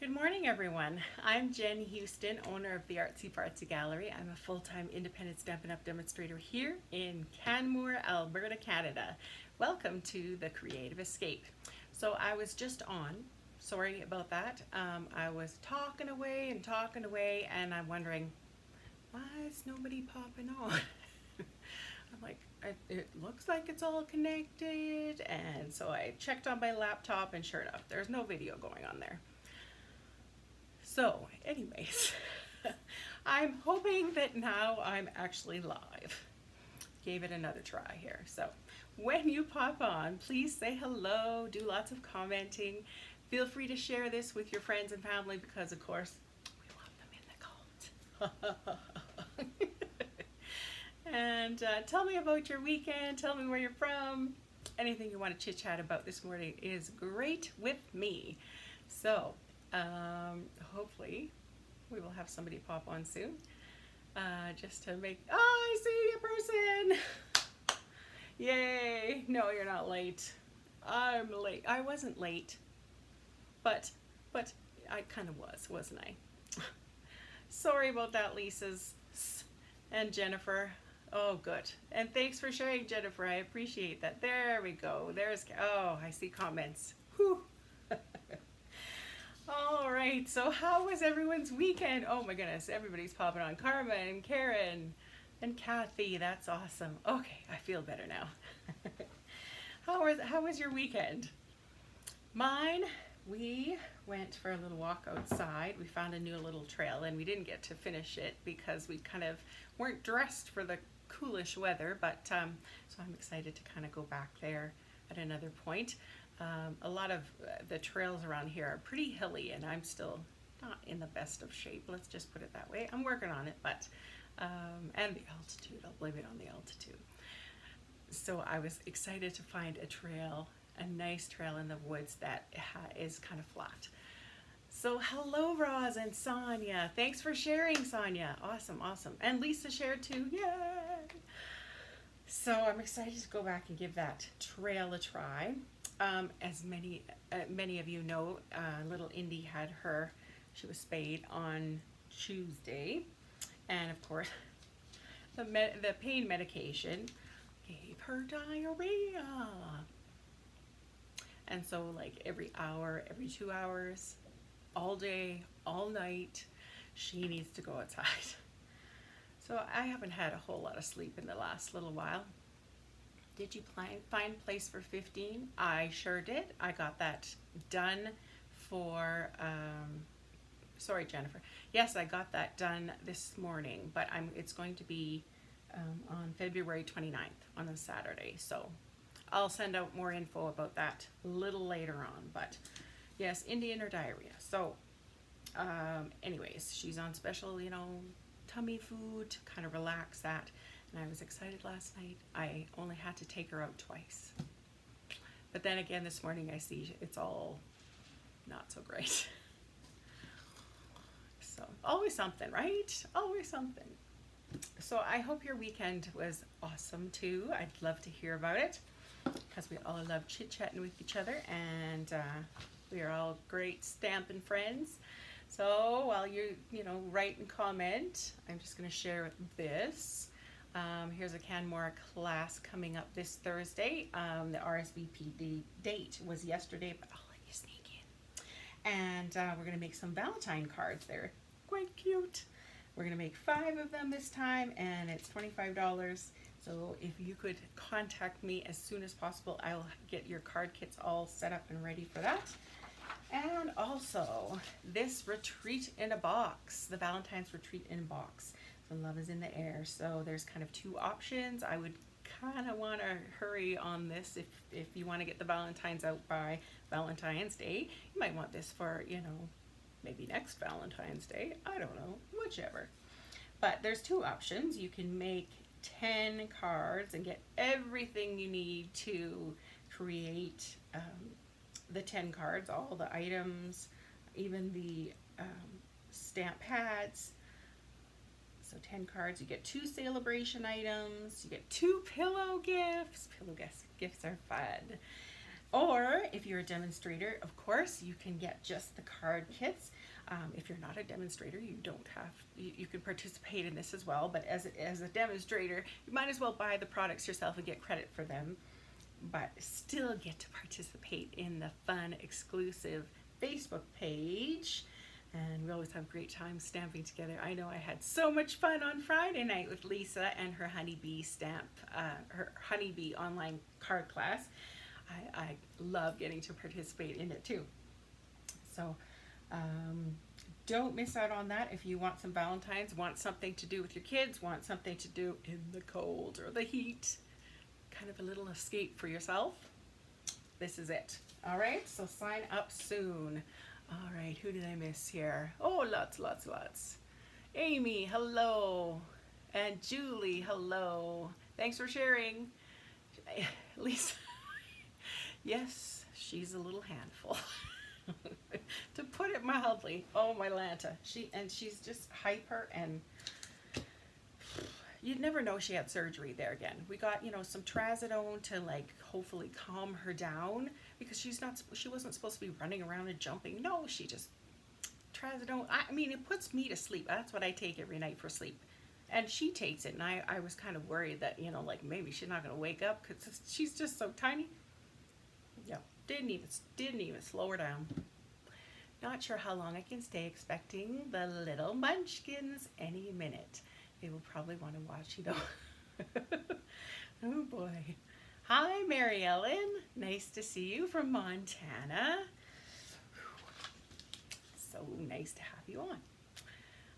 Good morning, everyone. I'm Jen Houston, owner of the Artsy Fartsy Gallery. I'm a full-time independent Stampin' Up! Demonstrator here in Canmore, Alberta, Canada. Welcome to the Creative Escape. So I was just on, sorry about that. I was talking away, and I'm wondering, why is nobody popping on? I'm like, it looks like it's all connected, and so I checked on my laptop, and sure enough, there's no video going on there. So, anyways, I'm hoping that now I'm actually live. Gave it another try here. So, when you pop on, please say hello, do lots of commenting. Feel free to share this with your friends and family because, of course, we want them in the cult. And tell me about your weekend. Tell me where you're from. Anything you want to chit chat about this morning is great with me. So, hopefully we will have somebody pop on soon, just to make, oh, I see a person. Yay. No, you're not late. I'm late. I wasn't late, but I kind of was, wasn't I? Sorry about that, Lisa's and Jennifer. Oh, good. And thanks for sharing, Jennifer. I appreciate that. There we go. There's, oh, I see comments. Whew. All right, so how was everyone's weekend? Oh my goodness, everybody's popping on. Carmen, Karen, and Kathy, that's awesome. Okay, I feel better now. How was your weekend? Mine, we went for a little walk outside. We found a new little trail and we didn't get to finish it because we kind of weren't dressed for the coolish weather, but so I'm excited to kind of go back there at another point. A lot of the trails around here are pretty hilly and I'm still not in the best of shape, let's just put it that way. I'm working on it, but and the altitude, I'll blame it on the altitude. So I was excited to find a trail, a nice trail in the woods that is kind of flat. So hello, Roz and Sonia. Thanks for sharing, Sonia. Awesome, awesome. And Lisa shared too. Yay! So I'm excited to go back and give that trail a try. As many of you know, little Indy had she was spayed on Tuesday, and of course, the pain medication gave her diarrhea. And so, like every hour, every 2 hours, all day, all night, she needs to go outside. So I haven't had a whole lot of sleep in the last little while. Did you find place for 15? I sure did. I got that done for, sorry, Jennifer. Yes, I got that done this morning, but it's going to be on February 29th on a Saturday. So I'll send out more info about that a little later on. But yes, Indian or diarrhea. So anyways, she's on special, tummy food to kind of relax that. And I was excited last night. I only had to take her out twice. But then again, this morning I see it's all not so great. So always something, right? Always something. So I hope your weekend was awesome too. I'd love to hear about it because we all love chit-chatting with each other, and we are all great Stampin' friends. So while you write and comment, I'm just going to share this. Here's a Canmore class coming up this Thursday. The RSVP date was yesterday, but I'll let you sneak in. And we're going to make some Valentine cards. They're quite cute. We're going to make 5 of them this time, and it's $25. So if you could contact me as soon as possible, I'll get your card kits all set up and ready for that. And also, this retreat in a box, the Valentine's retreat in a box. So love is in the air. So there's kind of 2 options. I would kind of want to hurry on this if you want to get the Valentine's out by Valentine's Day. You might want this for, maybe next Valentine's Day. I don't know, whichever. But there's 2 options. You can make 10 cards and get everything you need to create the 10 cards, all the items, even the stamp pads. So 10 cards, you get 2 celebration items, you get 2 pillow gifts. Pillow gifts are fun. Or if you're a demonstrator, of course, you can get just the card kits. If you're not a demonstrator, you don't have, you can participate in this as well. But as a demonstrator, you might as well buy the products yourself and get credit for them, but still get to participate in the fun, exclusive Facebook page. And we always have a great time stamping together. I know I had so much fun on Friday night with Lisa and her honeybee stamp, her honeybee online card class. I love getting to participate in it too. So don't miss out on that. If you want some Valentine's, want something to do with your kids, want something to do in the cold or the heat, kind of a little escape for yourself, this is it. All right, so sign up soon. All right, who did I miss here? Oh, lots. Amy, hello. And Julie, hello. Thanks for sharing. Lisa, yes, she's a little handful. To put it mildly. Oh, my Lanta. She's just hyper, and you'd never know she had surgery there again. We got, some trazodone to like hopefully calm her down, because she wasn't supposed to be running around and jumping. No, she just trazodone. I mean, it puts me to sleep. That's what I take every night for sleep. And she takes it, and I was kind of worried that, like maybe she's not going to wake up because she's just so tiny. Yeah, didn't even slow her down. Not sure how long I can stay, expecting the little munchkins any minute. They will probably want to watch, Oh boy. Hi, Mary Ellen. Nice to see you from Montana. So nice to have you on.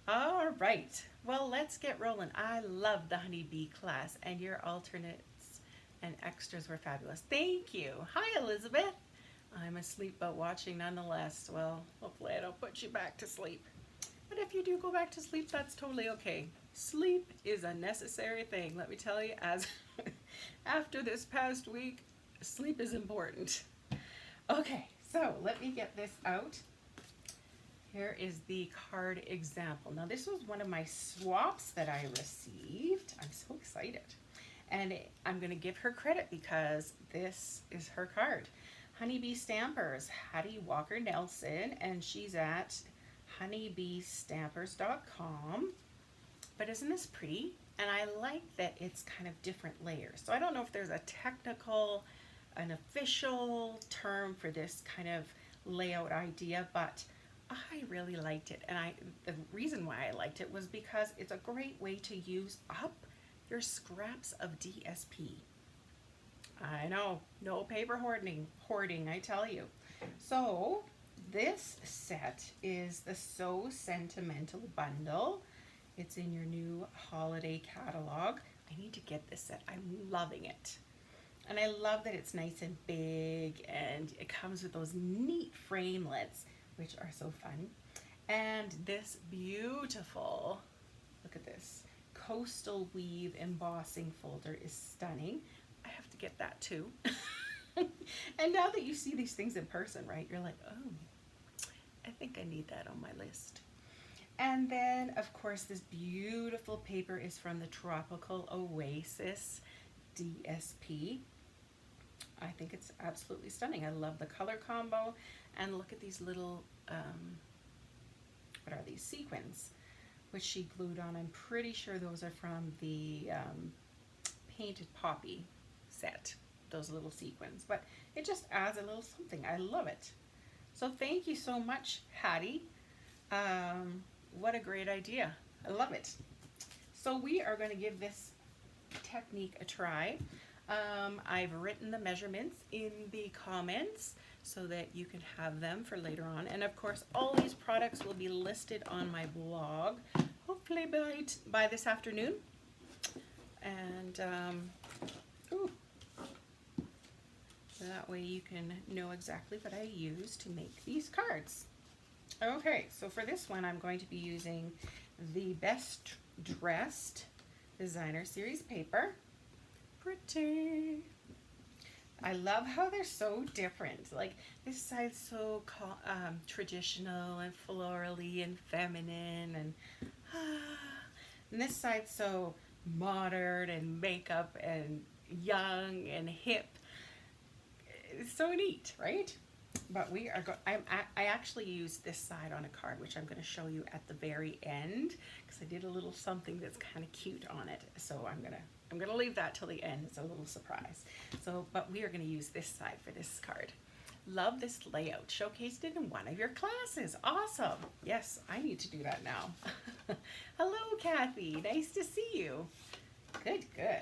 All right. Well, let's get rolling. I love the honeybee class, and your alternates and extras were fabulous. Thank you. Hi, Elizabeth. I'm asleep but watching nonetheless. Well, hopefully I don't put you back to sleep. But if you do go back to sleep, that's totally okay. Sleep is a necessary thing, let me tell you, as after this past week, sleep is important. Okay, so let me get this out. Here is the card example. Now, this was one of my swaps that I received. I'm so excited. And I'm going to give her credit because this is her card. Honeybee Stampers, Hattie Walker Nelson, and she's at honeybeestampers.com. But isn't this pretty? And I like that it's kind of different layers. So I don't know if there's a technical, an official term for this kind of layout idea, but I really liked it. And the reason why I liked it was because it's a great way to use up your scraps of DSP. I know, no paper hoarding, I tell you. So this set is the So Sentimental Bundle. It's in your new holiday catalog. I need to get this set. I'm loving it. And I love that it's nice and big, and it comes with those neat framelits, which are so fun. And this beautiful, look at this, coastal weave embossing folder is stunning. I have to get that too. And now that you see these things in person, right, you're like, oh, I think I need that on my list. And then, of course, this beautiful paper is from the Tropical Oasis DSP. I think it's absolutely stunning. I love the color combo. And look at these little, what are these, sequins, which she glued on. I'm pretty sure those are from the Painted Poppy set, those little sequins. But it just adds a little something. I love it. So thank you so much, Hattie. What a great idea. I love it. So we are going to give this technique a try. I've written the measurements in the comments so that you can have them for later on. And of course, all these products will be listed on my blog, hopefully by this afternoon. And that way you can know exactly what I use to make these cards. Okay, so for this one, I'm going to be using the Best Dressed Designer Series paper. Pretty. I love how they're so different. Like, this side's so traditional and florally and feminine, and this side's so modern and makeup and young and hip. It's so neat, right? But we are I actually used this side on a card, which I'm going to show you at the very end, because I did a little something that's kind of cute on it. So I'm gonna leave that till the end. It's a little surprise. So, but we are going to use this side for this card. Love this layout. Showcased it in one of your classes. Awesome. Yes, I need to do that now. Hello, Kathy. Nice to see you. Good, good.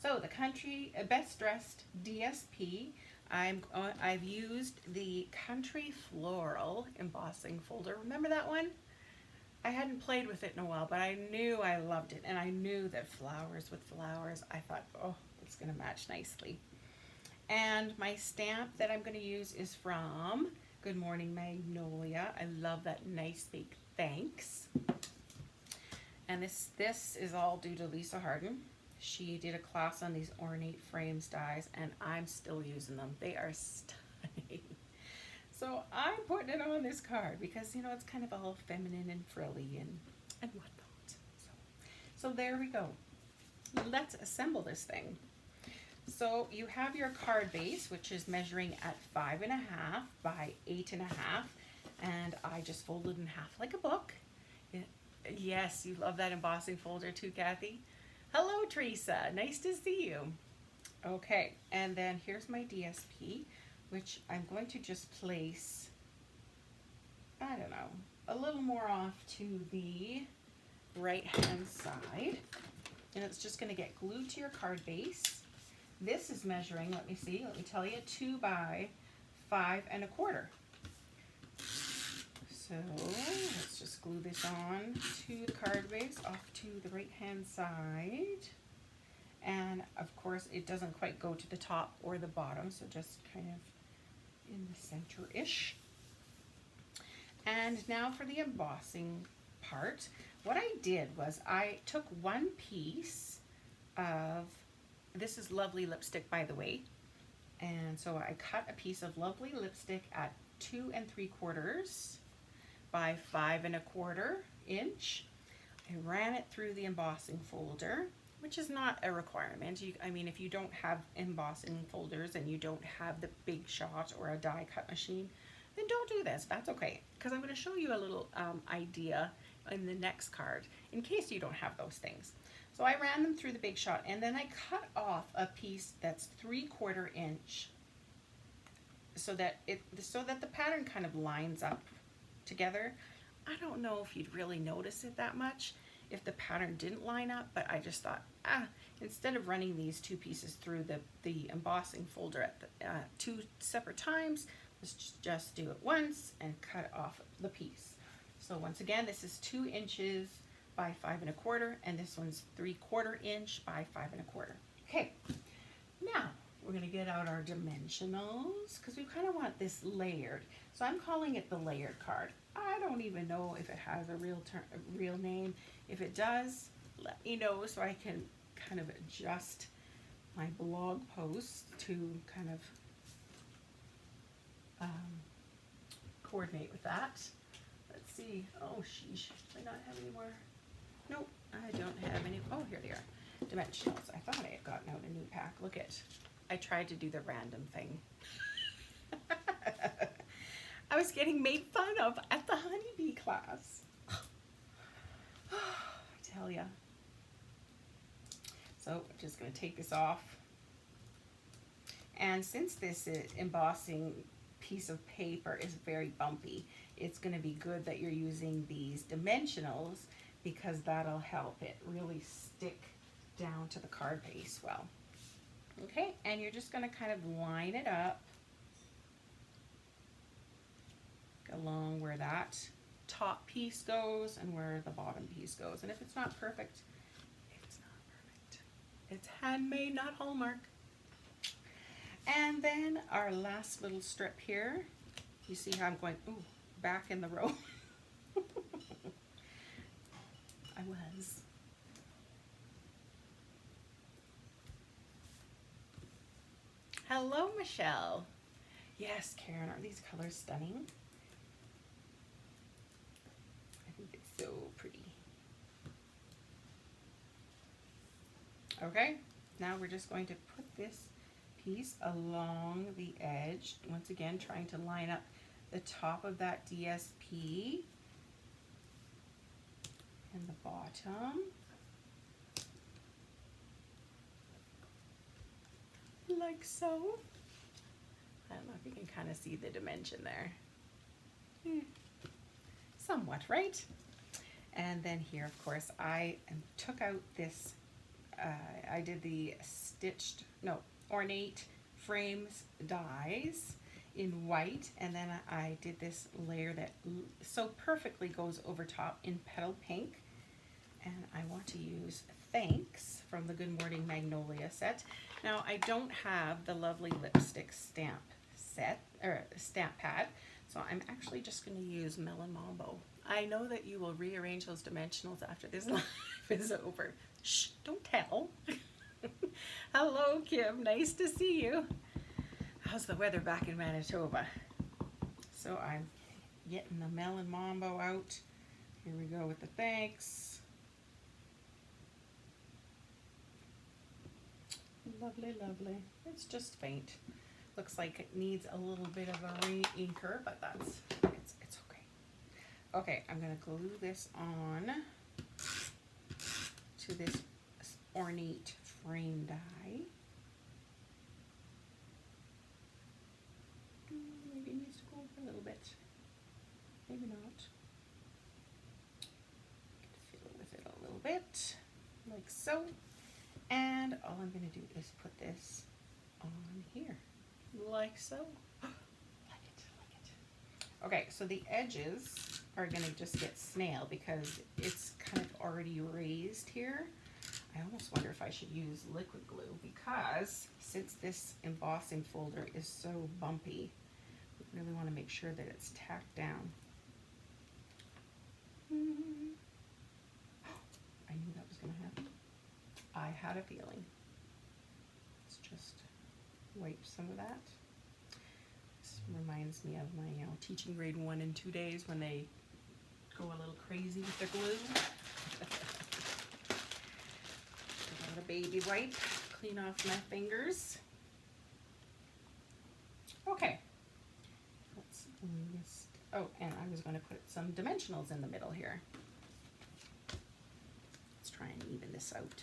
So the Country Best Dressed DSP. I've used the Country Floral embossing folder. Remember that one? I hadn't played with it in a while, but I knew I loved it, and I knew that flowers with flowers, I thought, oh, it's going to match nicely. And my stamp that I'm going to use is from Good Morning Magnolia. I love that nice big thanks. And this is all due to Lisa Harden. She did a class on these ornate frames dies, and I'm still using them. They are stunning. So I'm putting it on this card because, you know, it's kind of all feminine and frilly and whatnot. So there we go. Let's assemble this thing. So you have your card base, which is measuring at 5.5 by 8.5, and I just folded in half like a book. Yes, you love that embossing folder too, Kathy. Hello, Teresa. Nice to see you. Okay, and then here's my DSP, which I'm going to just place, I don't know, a little more off to the right-hand side. And it's just going to get glued to your card base. This is measuring, let me tell you, 2 by 5.25. So let's just glue this on to the card base off to the right hand side. And of course it doesn't quite go to the top or the bottom, so just kind of in the center-ish. And now for the embossing part. What I did was I took one piece of, this is Lovely lipstick, by the way, and so I cut a piece of Lovely lipstick at 2 3/4 by 5.25 inch. I ran it through the embossing folder, which is not a requirement. I mean, if you don't have embossing folders and you don't have the Big Shot or a die cut machine, then don't do this. That's okay, because I'm going to show you a little idea in the next card in case you don't have those things. So I ran them through the Big Shot, and then I cut off a piece that's 3/4 inch so that the pattern kind of lines up together. I don't know if you'd really notice it that much if the pattern didn't line up, but I just thought, instead of running these two pieces through the embossing folder at the, 2 separate times, let's just do it once and cut off the piece. So once again, this is 2 inches by 5.25, and this one's 3/4 inch by 5.25. Okay, now we're going to get out our dimensionals because we kind of want this layered. So I'm calling it the layered card. I don't even know if it has a real name. If it does, let me know so I can kind of adjust my blog post to kind of coordinate with that. Let's see. Oh, sheesh. Do I not have any more? Nope, I don't have any. Oh, here they are. Dimensionals. I thought I had gotten out a new pack. Look at. I tried to do the random thing. I was getting made fun of at the honeybee class. I tell ya. So I'm just going to take this off. And since this embossing piece of paper is very bumpy, it's going to be good that you're using these dimensionals because that'll help it really stick down to the card base well. Okay, and you're just going to kind of line it up along where that top piece goes and where the bottom piece goes. And if it's not perfect, it's not perfect. It's handmade, not Hallmark. And then our last little strip here, you see how I'm going, ooh, back in the row. I was. Hello, Michelle. Yes, Karen, are these colors stunning? I think it's so pretty. Okay, now we're just going to put this piece along the edge. Once again, trying to line up the top of that DSP and the bottom. Like so. I don't know if you can kind of see the dimension there. Somewhat, right? And then here, of course, I took out this, I did the ornate frames dies in white, and then I did this layer that so perfectly goes over top in Petal Pink. And I want to use Thanks from the Good Morning Magnolia set. Now, I don't have the lovely lipstick stamp set, or stamp pad, so I'm actually just going to use Melon Mambo. I know that you will rearrange those dimensionals after this live is over. Shh, don't tell. Hello, Kim. Nice to see you. How's the weather back in Manitoba? So I'm getting the Melon Mambo out. Here we go with the Thanks. Lovely, lovely. It's just faint. Looks like it needs a little bit of a re-inker, but it's okay. Okay, I'm gonna glue this on to this ornate frame die. Maybe it needs to go over a little bit. Maybe not. Fiddle with it a little bit, like so. And all I'm going to do is put this on here, like so. Like it. Okay, so the edges are going to just get snail because it's kind of already raised here. I almost wonder if I should use liquid glue because since this embossing folder is so bumpy, we really want to make sure that it's tacked down. I knew that was going to happen. I had a feeling. Let's just wipe some of that. This reminds me of my teaching grade 1 and 2 days when they go a little crazy with their glue. Got a baby wipe, clean off my fingers. Okay. Let's just, oh, and I was going to put some dimensionals in the middle here. Let's try and even this out.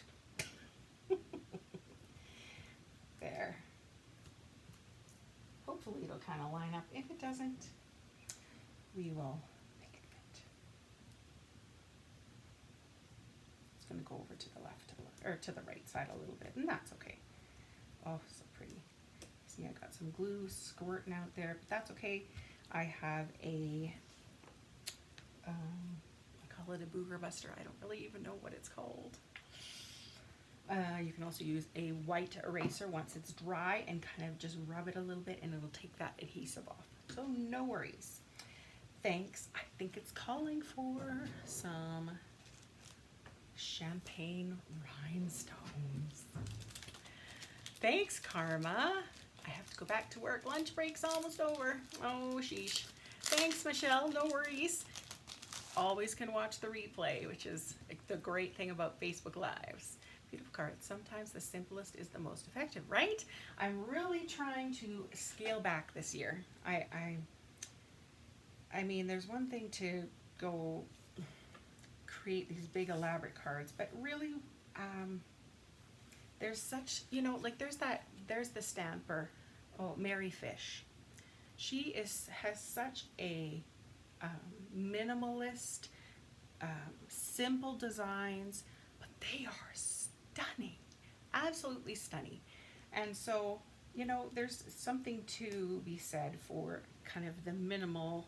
There. Hopefully it'll kind of line up. If it doesn't, we will make it fit. It's going to go over to the left, or to the right side a little bit, and that's okay. Oh, so pretty. See, I got some glue squirting out there, but that's okay. I have a, I call it a booger buster. I don't really even know what it's called. You can also use a white eraser once it's dry and kind of just rub it a little bit and it'll take that adhesive off. So no worries. Thanks. I think it's calling for some champagne rhinestones. Thanks, Karma. I have to go back to work. Lunch break's almost over. Oh, sheesh. Thanks, Michelle. No worries. Always can watch the replay, which is the great thing about Facebook Lives. Beautiful cards. Sometimes the simplest is the most effective, right? I'm really trying to scale back this year. I mean, there's one thing to go create these big elaborate cards, but really, there's such, like there's the stamper, Mary Fish. She has such a minimalist, simple designs, but they are stunning, absolutely stunning. And so, there's something to be said for kind of the minimal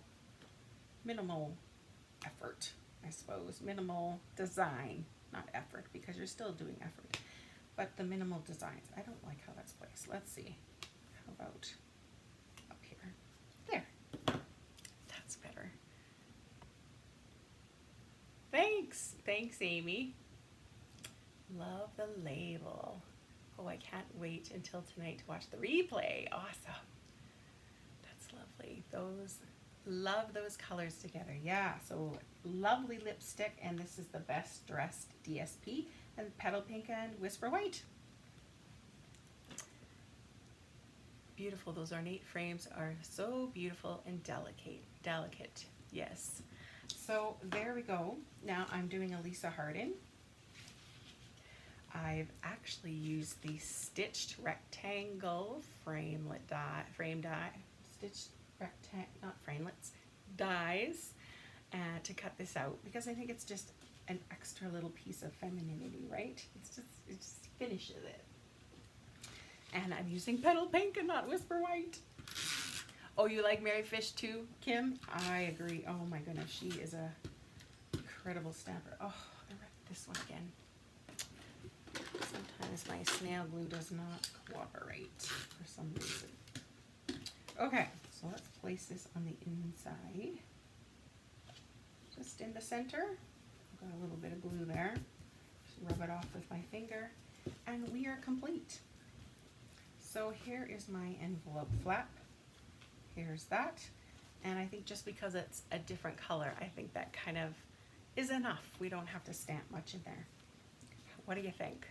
effort, I suppose. Minimal design, not effort, because you're still doing effort. But the minimal designs, I don't like how that's placed. Let's see. How about up here? There. That's better. Thanks. Thanks, Amy. Love the label. Oh, I can't wait until tonight to watch the replay. Awesome. That's lovely. Love those colors together. Yeah, so lovely lipstick, and this is the Best Dressed DSP, and Petal Pink and Whisper White. Beautiful. Those ornate frames are so beautiful and delicate. Yes. So there we go. Now I'm doing a Lisa Hardin. I've actually used the stitched rectangle frame die, stitched rectangle, not framelits, dies, to cut this out because I think it's just an extra little piece of femininity, right? It just finishes it. And I'm using Petal Pink and not Whisper White. Oh, you like Mary Fish too, Kim? I agree. Oh my goodness, she is a incredible stamper. Oh, I wrecked this one again. Sometimes my snail glue does not cooperate for some reason. Okay, so let's place this on the inside. Just in the center. I've got a little bit of glue there. Just rub it off with my finger. And we are complete. So here is my envelope flap. Here's that. And I think just because it's a different color, I think that kind of is enough. We don't have to stamp much in there. What do you think?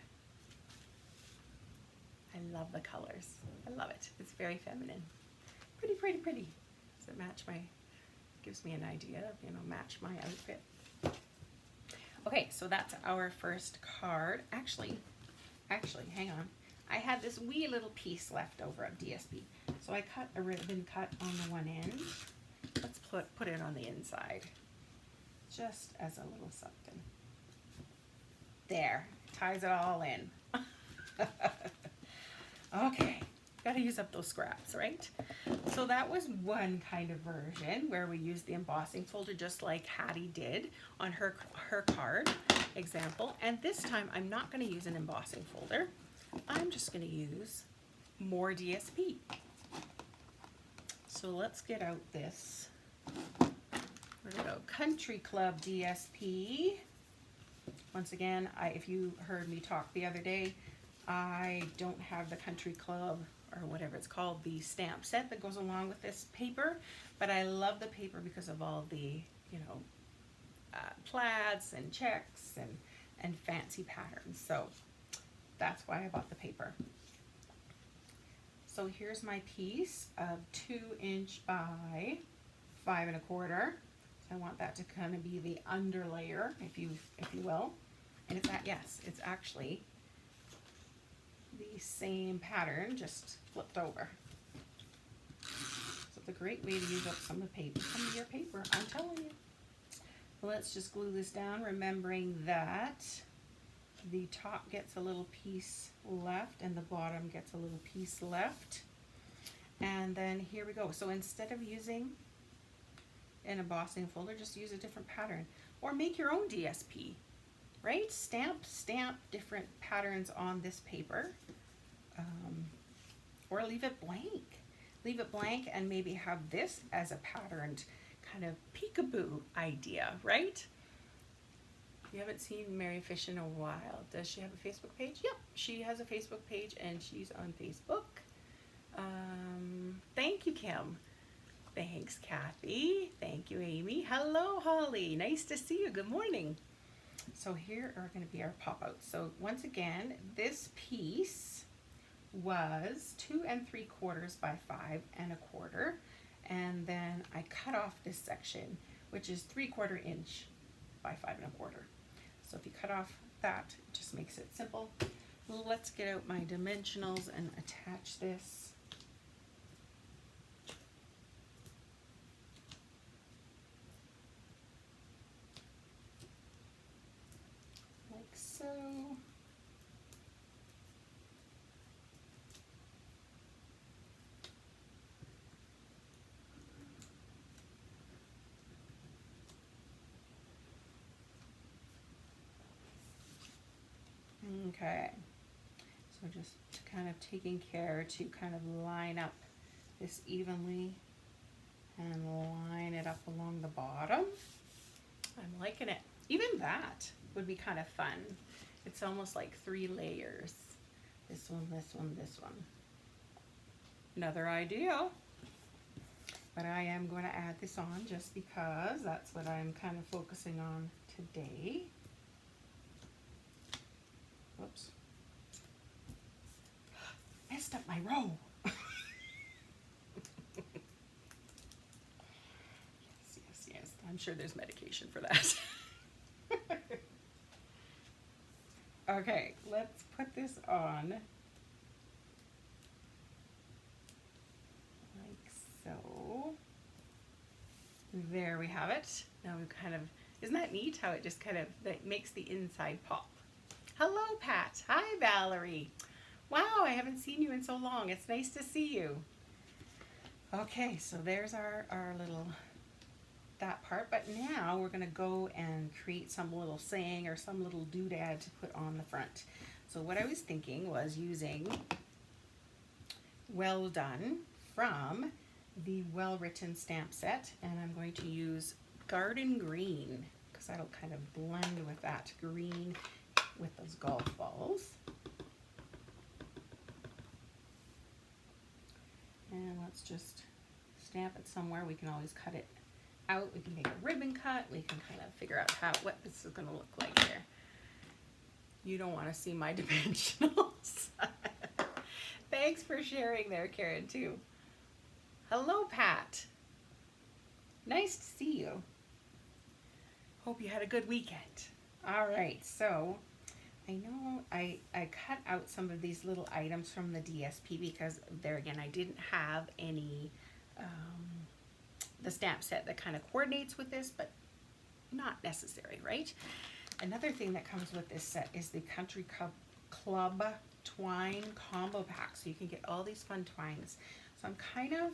I love the colors. I love it. It's very feminine. Pretty, pretty, pretty. Does it match my, gives me an idea of, you know, match my outfit. Okay, so that's our first card. Actually, hang on. I had this wee little piece left over of DSP. So I cut a ribbon cut on the one end. Let's put it on the inside. Just as a little something. There, ties it all in. Okay, gotta use up those scraps, right? So that was one kind of version where we used the embossing folder just like Hattie did on her card example. And this time I'm not gonna use an embossing folder. I'm just gonna use more DSP. So let's get out this, where do we go? Country Club DSP. Once again, if you heard me talk the other day, I don't have the Country Club or whatever it's called, the stamp set that goes along with this paper, but I love the paper because of all the, you know, plaids and checks and fancy patterns. So that's why I bought the paper. So here's my piece of 2 inch by 5 1/4. So I want that to kind of be the underlayer, if you will. And it's it's actually the same pattern, just flipped over. So it's a great way to use up some of your paper, I'm telling you. Let's just glue this down, remembering that the top gets a little piece left and the bottom gets a little piece left. And then here we go. So instead of using an embossing folder, just use a different pattern or make your own DSP, right? Stamp different patterns on this paper, or leave it blank. Leave it blank and maybe have this as a patterned kind of peekaboo idea, right? You haven't seen Mary Fish in a while. Does she have a Facebook page? Yep, she has a Facebook page and she's on Facebook. Thank you, Kim. Thanks, Kathy. Thank you, Amy. Hello, Holly. Nice to see you. Good morning. So here are going to be our pop-outs. So once again, this piece was 2 3/4 by 5 1/4. And then I cut off this section, which is 3/4 inch by 5 1/4. So if you cut off that, it just makes it simple. Let's get out my dimensionals and attach this. Like so. Okay, so just kind of taking care to kind of line up this evenly and line it up along the bottom. I'm liking it. Even that would be kind of fun. It's almost like 3 layers. This one, this one, this one. Another idea. But I am going to add this on just because that's what I'm kind of focusing on today. Whoops. Messed up my row. I'm sure there's medication for that. Okay, let's put this on like so. There we have it. Now we kind of, isn't that neat how it just kind of that makes the inside pop? Hello, Pat. Hi, Valerie. Wow, I haven't seen you in so long. It's nice to see you. Okay, so there's our little, that part, but now we're gonna go and create some little saying or some little doodad to put on the front. So what I was thinking was using Well Done from the Well Written stamp set, and I'm going to use Garden Green because that'll kind of blend with that green with those golf balls. And let's just stamp it somewhere. We can always cut it out. We can make a ribbon cut. We can kind of figure out what this is going to look like here. You don't want to see my dimensionals. Thanks for sharing there, Karen, too. Hello, Pat. Nice to see you. Hope you had a good weekend. All right, so I know I cut out some of these little items from the DSP because there again, I didn't have any, the stamp set that kind of coordinates with this, but not necessary, right? Another thing that comes with this set is the Country Club Twine Combo Pack. So you can get all these fun twines. So I'm kind of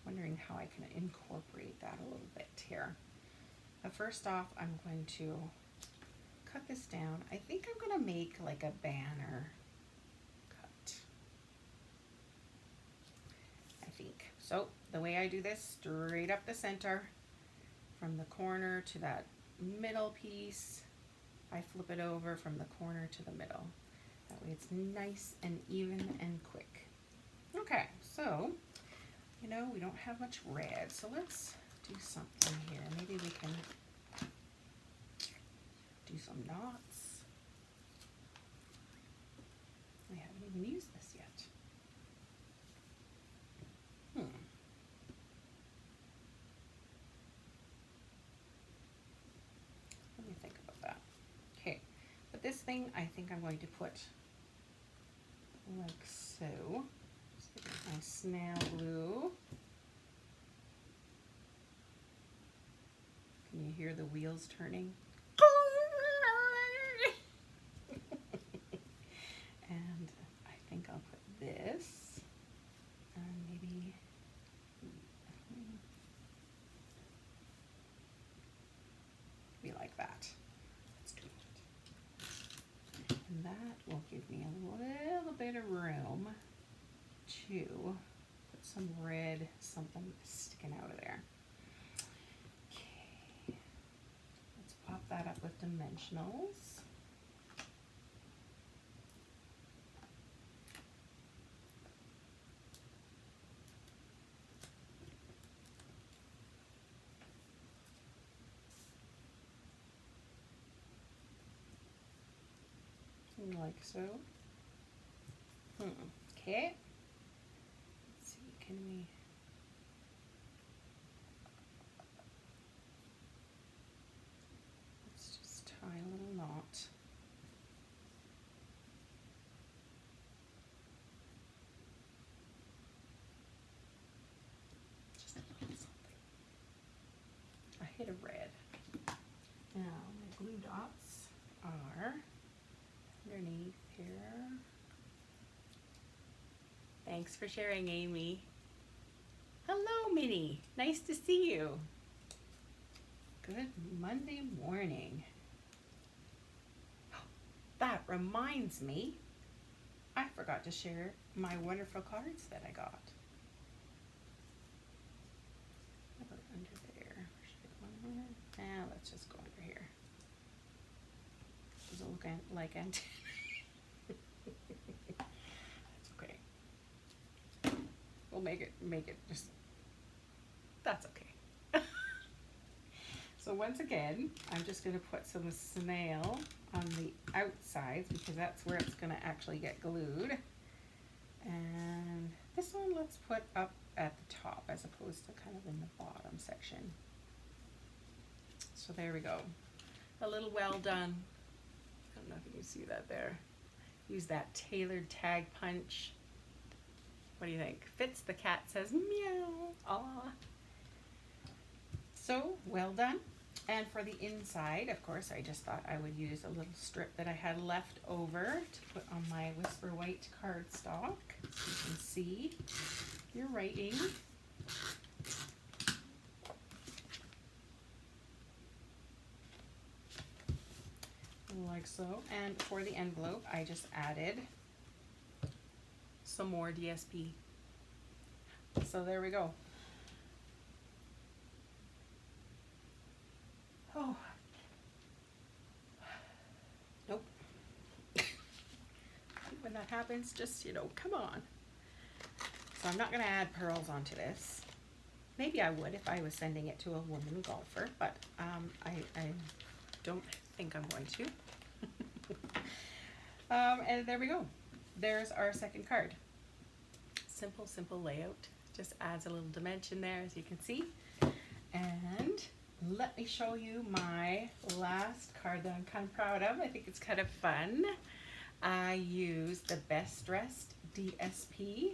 wondering how I can incorporate that a little bit here. But first off, I'm going to cut this down. I think I'm gonna make like a banner cut. I think. So the way I do this, straight up the center, from the corner to that middle piece, I flip it over from the corner to the middle. That way it's nice and even and quick. Okay, so, you know, we don't have much red, so let's do something here. Maybe we can do some knots. We haven't even used this yet. Let me think about that. Okay, but this thing I think I'm going to put like so. Just get my snail glue. Can you hear the wheels turning? And I think I'll put this, and maybe like that. Let's do it. And that will give me a little bit of room to put some red something sticking out of there. Okay, let's pop that up with dimensionals. Like so. Okay. Let's see, can we? Let's just tie a little knot. Just a little something. A hit of red. Now my glue dots are underneath here. Thanks for sharing, Amy. Hello, Minnie. Nice to see you. Good Monday morning. That reminds me, I forgot to share my wonderful cards that I got. How about under there? Should I go under there? Now let's just go under here. Does it look like antenna? That's okay. We'll make it just, that's okay. So once again, I'm just going to put some snail on the outsides because that's where it's going to actually get glued. And this one let's put up at the top as opposed to kind of in the bottom section. So there we go. A little well done. I don't know if you can see that there. Use that tailored tag punch. What do you think? Fitz the cat says meow. Aw. So well done. And for the inside, of course, I just thought I would use a little strip that I had left over to put on my Whisper White cardstock, so you can see your writing. Like so. And for the envelope, I just added some more DSP. So there we go. Oh. Nope. When that happens, just, you know, come on. So I'm not going to add pearls onto this. Maybe I would if I was sending it to a woman golfer, but I don't think I'm going to. And there we go. There's our second card. Simple, simple layout. Just adds a little dimension there, as you can see. And let me show you my last card that I'm kind of proud of. I think it's kind of fun. I used the Best Dressed DSP.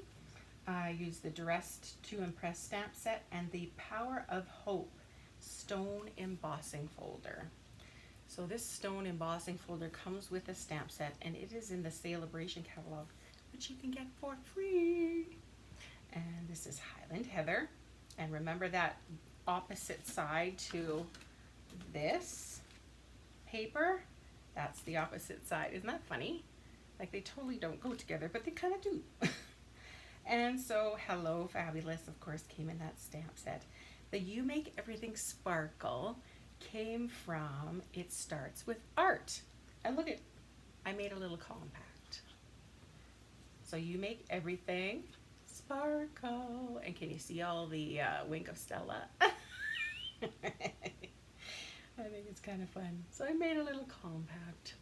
I used the Dressed to Impress stamp set and the Power of Hope stone embossing folder. So this stone embossing folder comes with a stamp set, and it is in the Celebration catalog, which you can get for free. And this is Highland Heather. And remember that opposite side to this paper? That's the opposite side. Isn't that funny? Like, they totally don't go together, but they kind of do. And so Hello Fabulous, of course, came in that stamp set. The You Make Everything Sparkle came from It Starts With Art. And look at, I made a little compact. So you make everything sparkle. And can you see all the wink of Stella? I think it's kind of fun. So I made a little compact.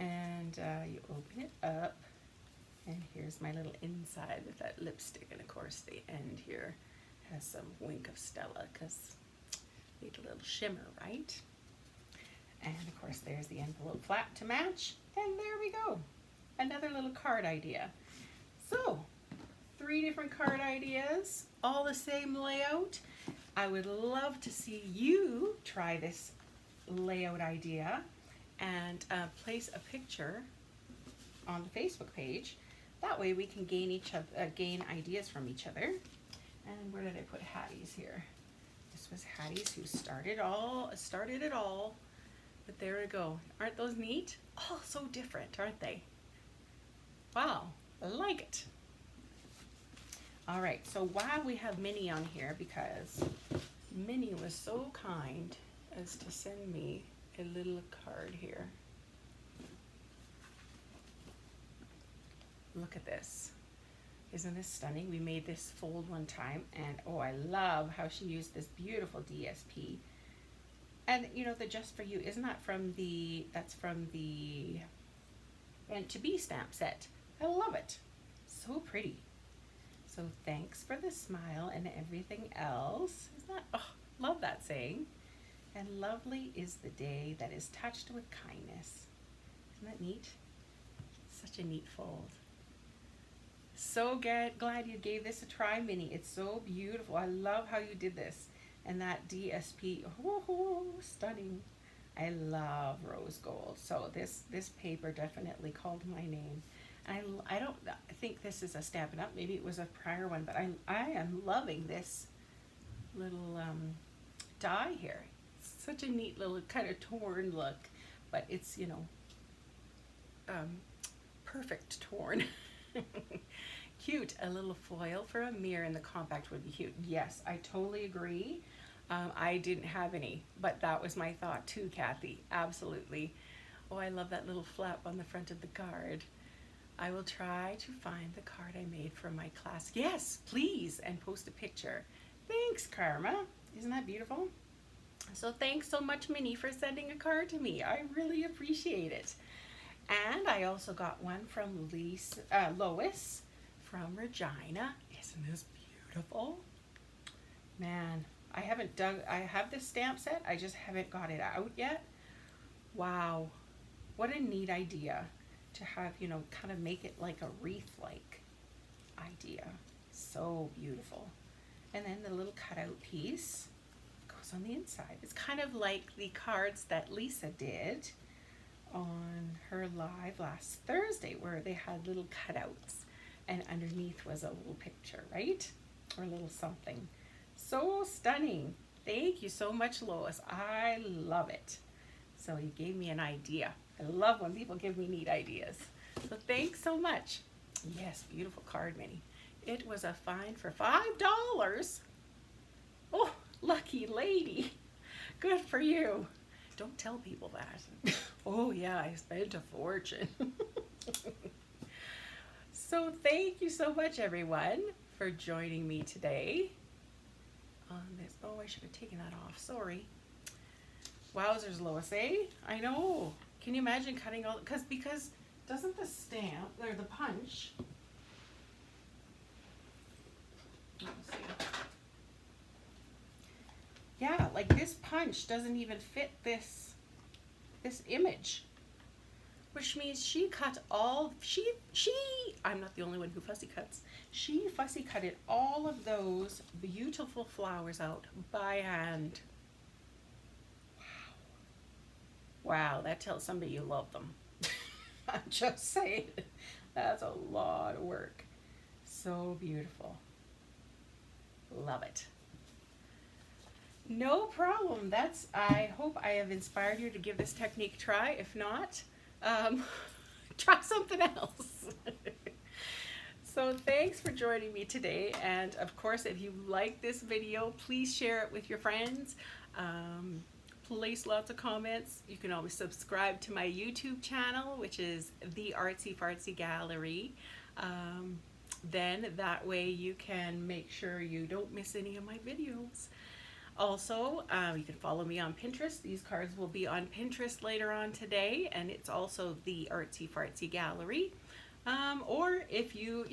And you open it up. And here's my little inside with that lipstick. And of course the end here has some wink of Stella because need a little shimmer, right? And of course there's the envelope flap to match. And there we go. Another little card idea. So 3 different card ideas, all the same layout. I would love to see you try this layout idea and place a picture on the Facebook page. That way we can gain ideas from each other. And where did I put Hattie's here? This was Hattie's who started it all. But there we go. Aren't those neat? Oh, so different, aren't they? Wow, I like it. All right, so while we have Minnie on here, because Minnie was so kind as to send me a little card here. Look at this. Isn't this stunning? We made this fold one time, and oh, I love how she used this beautiful DSP. And you know, the Just For You, isn't that from the, that's from the Meant to Be stamp set. I love it. So pretty. So thanks for the smile and everything else. Isn't that, oh, love that saying. And lovely is the day that is touched with kindness. Isn't that neat? Such a neat fold. So glad you gave this a try, Minnie. It's so beautiful. I love how you did this. And that DSP, oh, stunning. I love rose gold. So this paper definitely called my name. I don't think this is a Stampin' Up. Maybe it was a prior one, but I am loving this little die here. It's such a neat little kind of torn look, but it's, you know, perfect torn. Cute. A little foil for a mirror in the compact would be cute. Yes, I totally agree. I didn't have any, but that was my thought too, Kathy. Absolutely. Oh, I love that little flap on the front of the card. I will try to find the card I made for my class. Yes, please, and post a picture. Thanks, Karma. Isn't that beautiful? So thanks so much, Minnie, for sending a card to me. I really appreciate it. And I also got one from Lois from Regina. Isn't this beautiful? Man, I haven't done, I have this stamp set, I just haven't got it out yet. Wow, what a neat idea to have, you know, kind of make it like a wreath-like idea. So beautiful. And then the little cutout piece goes on the inside. It's kind of like the cards that Lisa did on her live last Thursday, where they had little cutouts and underneath was a little picture, right? Or a little something. So stunning. Thank you so much, Lois. I love it. So you gave me an idea. I love when people give me neat ideas. So thanks so much. Yes, beautiful card, Minnie. It was a fine for $5. Oh, lucky lady. Good for you. Don't tell people that. Oh yeah, I spent a fortune. So thank you so much, everyone, for joining me today on this. Oh, I should have taken that off. Sorry. Wowzers, Lois, eh? I know. Can you imagine cutting all, because doesn't the stamp, or the punch, let me see. Yeah, like this punch doesn't even fit this image, which means she cut all, I'm not the only one who fussy cuts. She fussy cutted all of those beautiful flowers out by hand. Wow, that tells somebody you love them. I'm just saying, that's a lot of work. So beautiful. Love it. No problem. I hope I have inspired you to give this technique a try. If not, try something else. So thanks for joining me today. And of course, if you like this video, please share it with your friends. Place lots of comments. You can always subscribe to my YouTube channel, which is The Artsy Fartsy Gallery. Then that way you can make sure you don't miss any of my videos. Also, you can follow me on Pinterest. These cards will be on Pinterest later on today, and it's also The Artsy Fartsy Gallery. Or if you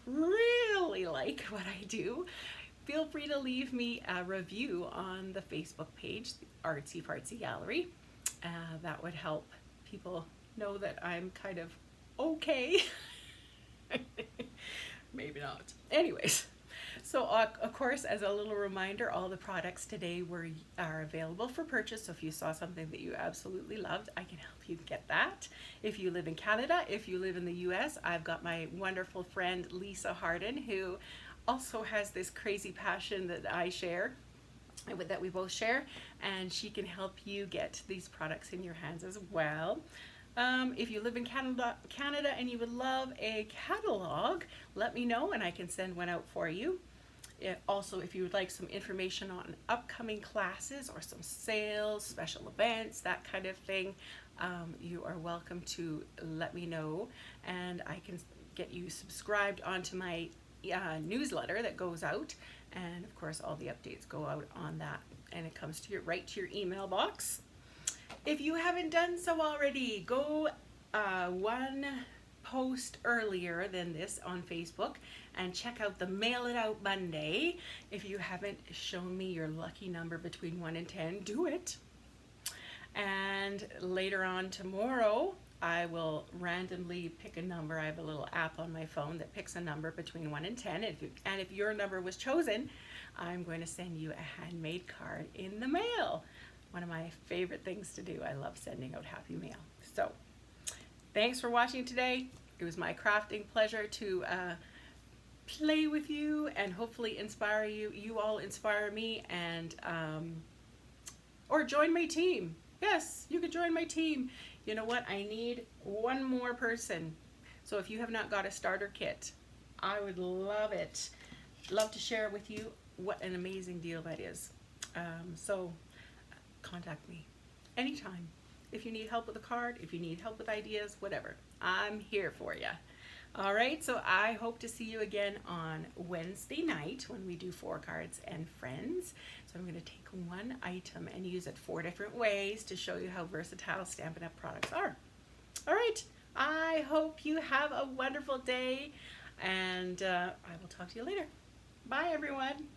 really like what I do, feel free to leave me a review on the Facebook page, The Artsy Fartsy Gallery. That would help people know that I'm kind of okay. Maybe not. Anyways. So of course, as a little reminder, all the products today are available for purchase. So if you saw something that you absolutely loved, I can help you get that. If you live in Canada, if you live in the US, I've got my wonderful friend Lisa Harden, who also has this crazy passion that I share, that we both share, and she can help you get these products in your hands as well. If you live in Canada and you would love a catalog, let me know and I can send one out for you. Also, if you would like some information on upcoming classes or some sales, special events, that kind of thing, you are welcome to let me know, and I can get you subscribed onto my newsletter that goes out, and of course all the updates go out on that, and it comes to right to your email box. If you haven't done so already, go one post earlier than this on Facebook and check out the Mail It Out Monday. If you haven't shown me your lucky number between 1 and 10, do it. And later on tomorrow, I will randomly pick a number. I have a little app on my phone that picks a number between 1 and 10. And if your number was chosen, I'm going to send you a handmade card in the mail. One of my favorite things to do. I love sending out happy mail. So thanks for watching today. It was my crafting pleasure to play with you and hopefully inspire you. You all inspire me, and or join my team. Yes, you could join my team. You know what? I need one more person. So if you have not got a starter kit, I would love it. Love to share with you what an amazing deal that is. So contact me anytime. If you need help with a card, if you need help with ideas, whatever, I'm here for you. All right, so I hope to see you again on Wednesday night when we do 4 cards and friends. So I'm going to take one item and use it 4 different ways to show you how versatile Stampin' Up! Products are. All right, I hope you have a wonderful day, and I will talk to you later. Bye, everyone.